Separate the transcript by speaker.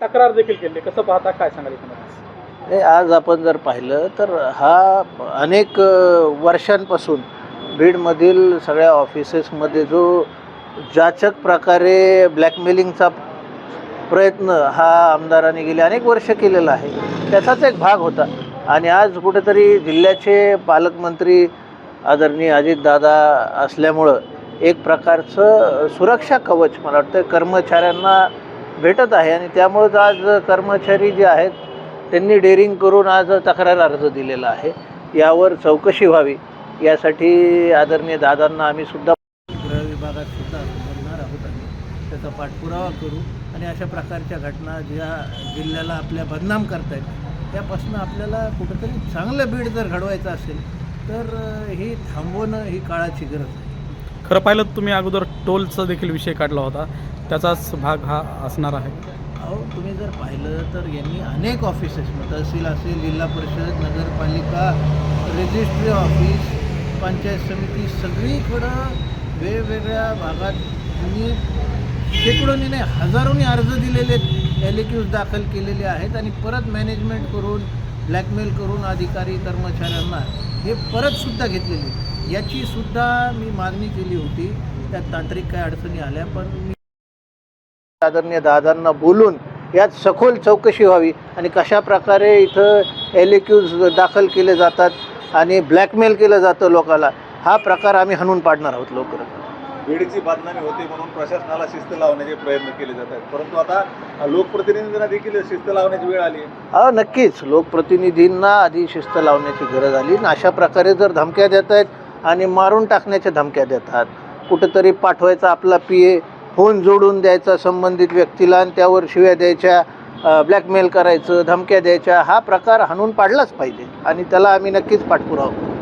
Speaker 1: तक्रार देखील केली. कसं पाहता, काय सांगाल तुम्हाला?
Speaker 2: हे आज आपण जर पाहिलं तर हा अनेक वर्षांपासून बीडमधील सगळ्या ऑफिसेसमध्ये जो जाचक प्रकारे ब्लॅकमेलिंगचा प्रयत्न हा आमदारांनी गेले अनेक वर्ष केलेला आहे, त्याचाच एक भाग होता. आणि आज कुठेतरी जिल्ह्याचे पालकमंत्री आदरणीय अजितदादा असल्यामुळं एक प्रकारचं सुरक्षा कवच मला वाटतं कर्मचाऱ्यांना भेटत आहे. आणि त्यामुळंच आज कर्मचारी जे आहेत त्यांनी डेअरिंग करून आज तक्रार अर्ज दिलेला आहे. यावर चौकशी व्हावी यासाठी आदरणीय दादांना आम्ही सुद्धा गृह विभागात सुद्धा बोलणार आहोत. आम्ही त्याचा पाठपुरावा करू आणि अशा प्रकारच्या घटना ज्या जिल्ह्याला आपल्या बदनाम करतायत त्यापासून आपल्याला कुठंतरी चांगलं बीड जर घडवायचं असेल तर ही थांबवणं ही काळाची गरज आहे.
Speaker 1: खरं पाहिलं तुम्ही अगोदर टोलचा देखील विषय काढला होता, त्याचाच भाग हा असणार आहे.
Speaker 2: अहो, तुम्ही जर पाहिलं तर यांनी अनेक ऑफिसेस तहसील असेल, जिल्हा परिषद, नगरपालिका, रजिस्ट्री ऑफिस, पंचायत समिती सगळीकडं वेगवेगळ्या भागात त्यांनी शेकडोनी नाही हजारोनी अर्ज दिलेले, एलक्यूज दाखल केलेले आहेत. आणि परत मॅनेजमेंट करून ब्लॅकमेल करून अधिकारी कर्मचाऱ्यांना हे परतसुद्धा घेतलेले, याची सुद्धा मी मागणी केली होती. त्यात तांत्रिक काही अडचणी आल्या, पण मी आदरणीय दादांना बोलून यात सखोल चौकशी व्हावी आणि कशा प्रकारे इथं एलक्यूज दाखल केले जातात आणि ब्लॅकमेल केलं जातं लोकाला, हा प्रकार आम्ही हाणून पाडणार आहोत लवकरच.
Speaker 3: बीडची बदनामी होते म्हणून प्रशासनाला शिस्त लावण्याचे प्रयत्न केले जात आहेत, परंतु आता लोकप्रतिनिधींना देखील शिस्त लावण्याची वेळ आली आहे.
Speaker 2: नक्कीच लोकप्रतिनिधींना आधी शिस्त लावण्याची गरज आली. अशा प्रकारे जर धमक्या देत आहेत आणि मारून टाकण्याच्या धमक्या देतात, कुठंतरी पाठवायचा आपला PA, फोन जोडून द्यायचा संबंधित व्यक्तीला आणि त्यावर शिव्या द्यायच्या, ब्लॅकमेल करायचं, धमक्या द्यायच्या, हा प्रकार हाणून पाडलाच पाहिजे आणि त्याला आम्ही नक्कीच पाठपुरावा करू.